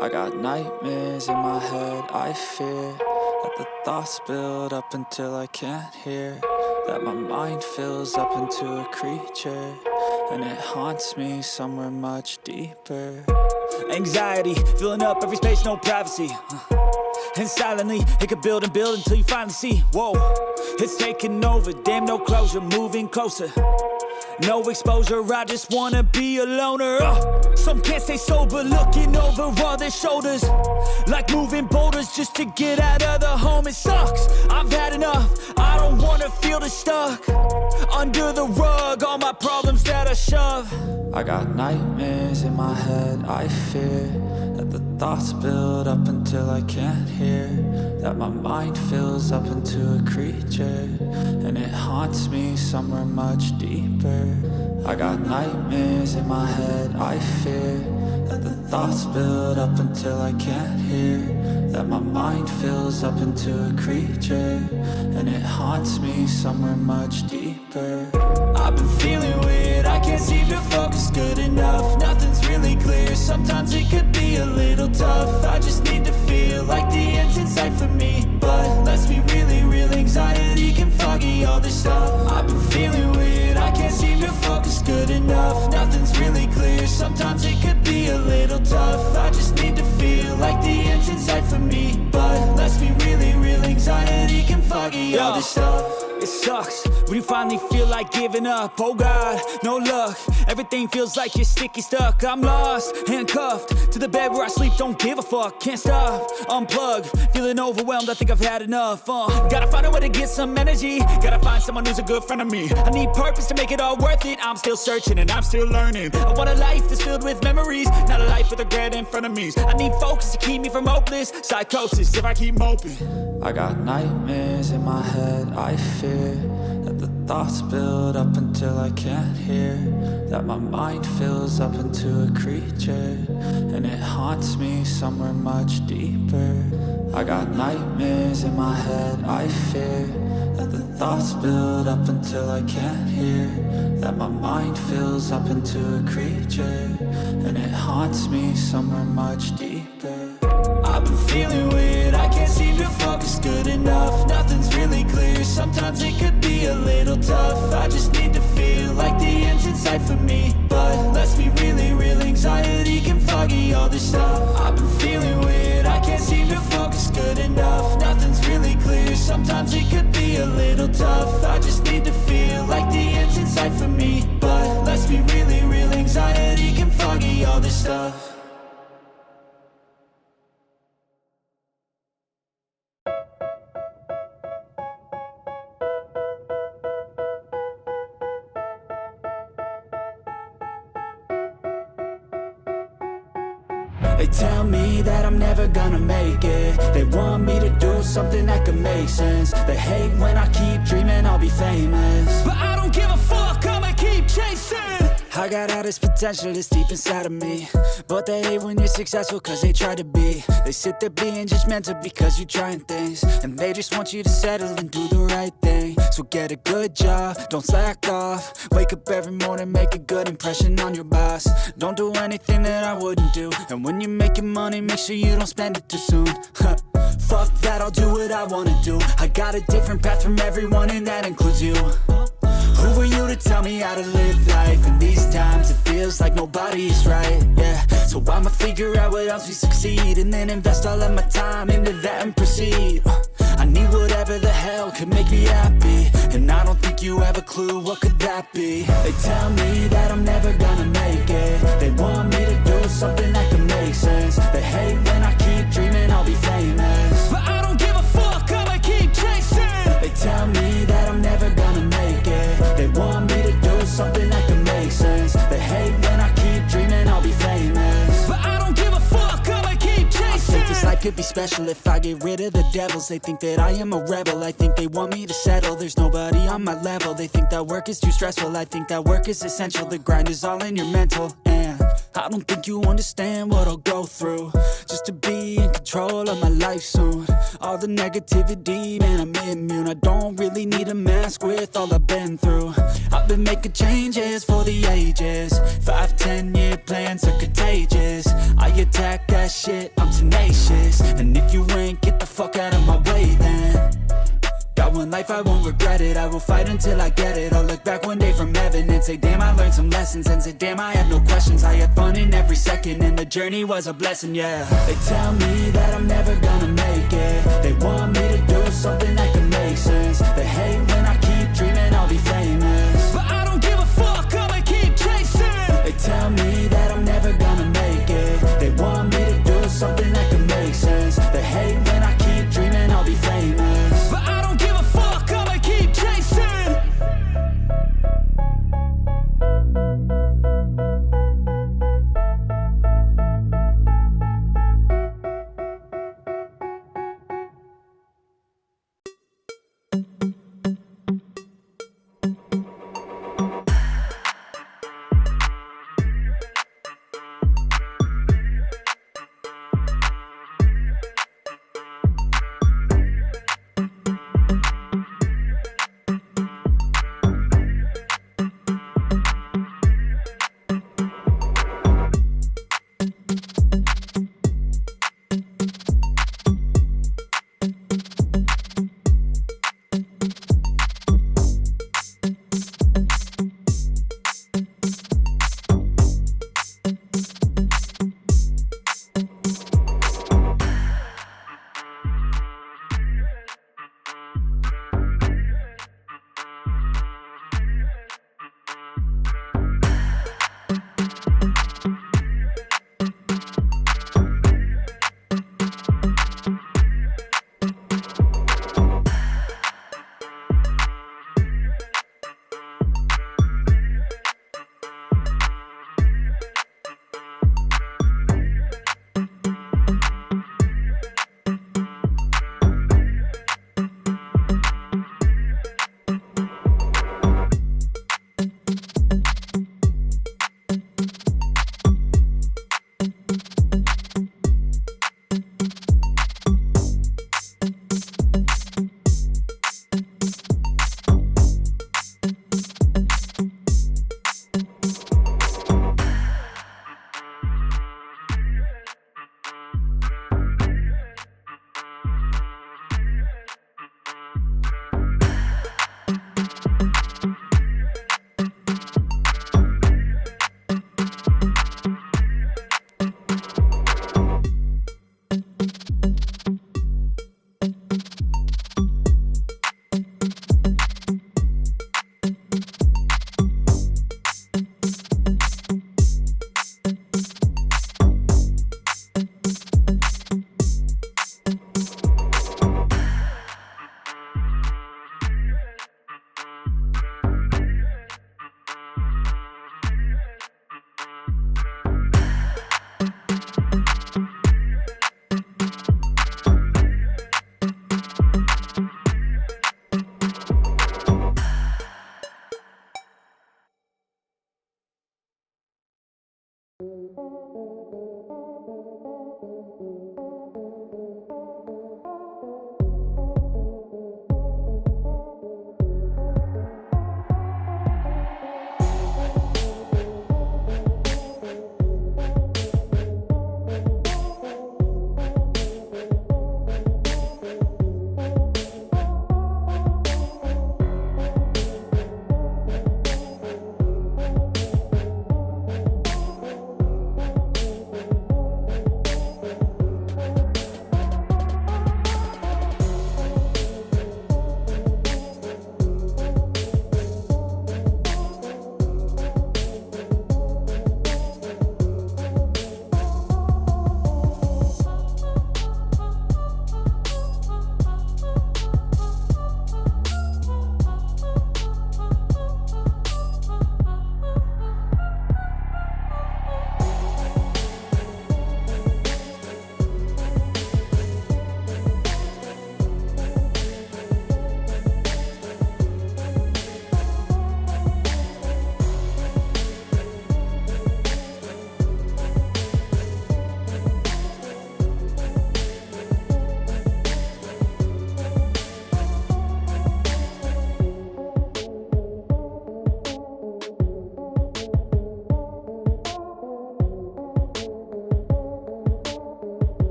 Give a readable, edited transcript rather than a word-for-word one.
I got nightmares in my head, I fear that the thoughts build up until I can't hear, that my mind fills up into a creature, and it haunts me somewhere much deeper. Anxiety, filling up every space, no privacy. And silently, it could build and build until you finally see, whoa, it's taking over, damn no closure, moving closer. No exposure, I just wanna be a loner. Some can't stay sober, looking over all their shoulders, like moving boulders just to get out of the home. It sucks, I've had enough, I don't wanna feel the stuck under the rug, all my problems that I shove. I got nightmares in my head, I fear that the thoughts build up until I can't hear, that my mind fills up into a creature, and it haunts me somewhere much deeper. I got nightmares in my head, I fear that the thoughts build up until I can't hear, that my mind fills up into a creature, and it haunts me somewhere much deeper. I've been feeling weird, I can't seem to focus good enough, nothing's really clear, sometimes it could be a little tough, I just need to feel like the end's in sight for me, but let's be really real, anxiety can foggy all this stuff. I've been feeling weird, I can't seem to focus good enough, nothing's really clear, sometimes it could be a little tough, I just need to feel like the end's in sight for me, but let's be really real, anxiety can foggy all this stuff. It sucks when you finally feel like giving up. Oh God, no luck, everything feels like you're sticky stuck. I'm lost, handcuffed to the bed where I sleep, don't give a fuck. Can't stop, unplug, feeling overwhelmed, I think I've had enough. Gotta find a way to get some energy, gotta find someone who's a good friend of me. I need purpose to make it all worth it, I'm still searching and I'm still learning. I want a life that's filled with memories, not a life with regret in front of me. I need focus to keep me from hopeless psychosis if I keep moping. I got nightmares in my head, I fear that the thoughts build up until I can't hear, that my mind fills up into a creature, and it haunts me somewhere much deeper. I got nightmares in my head, I fear that the thoughts build up until I can't hear, that my mind fills up into a creature, and it haunts me somewhere much deeper. I've been feeling weird, I can't seem to focus good enough, nothing's really clear, sometimes it could be a little tough, I just need to feel like the end's in sight for me, but let's be really real, anxiety can foggy all this stuff. I've been feeling weird, I can't seem to focus good enough, nothing's really clear, sometimes it could be a little tough, I just need to feel like the end's in sight for me, but let's be really real, anxiety can foggy all this stuff. They tell me that I'm never gonna make it, they want me to do something that could make sense, they hate when I keep dreaming I'll be famous, but I don't give a fuck, I'ma keep chasing. I got all this potential that's deep inside of me, but they hate when you're successful cause they try to be. They sit there being judgmental because you're trying things, and they just want you to settle and do the right thing. So get a good job, don't slack off, wake up every morning, make a good impression on your boss. Don't do anything that I wouldn't do, and when you're making money, make sure you don't spend it too soon. Fuck that, I'll do what I wanna do, I got a different path from everyone and that includes you. Who are you to tell me how to live life? In these times it feels like nobody is right, yeah. So I'ma figure out what else we succeed, and then invest all of my time into that and proceed. I need whatever the hell could make me happy, and I don't think you have a clue what could that be. They tell me that I'm never gonna make it, they want me to do something that could make sense, they hate when I keep dreaming I'll be famous, but I don't give a fuck, I'ma keep chasing. They tell me that I'm never gonna make it, they want me to do something that can make sense, they hate when I keep dreaming I'll be famous, but I don't give a fuck, I'ma keep chasing. I think this life could be special if I get rid of the devils. They think that I am a rebel, I think they want me to settle, there's nobody on my level. They think that work is too stressful, I think that work is essential, the grind is all in your mental, and I don't think you understand what I'll go through just to be in control of my life soon. all the negativity, man, I'm immune. I don't really need a mask with all I've been through. I've been making changes for the ages. 5, 10-year plans are contagious. I attack that shit, I'm tenacious. And if you ain't, get the fuck out of my way then. Got one life, I won't regret it. I will fight until I get it. I'll look back one day from heaven and say, damn, I learned some lessons. And say, damn, I had no questions. I had fun in every second, and the journey was a blessing, yeah. They tell me that I'm never gonna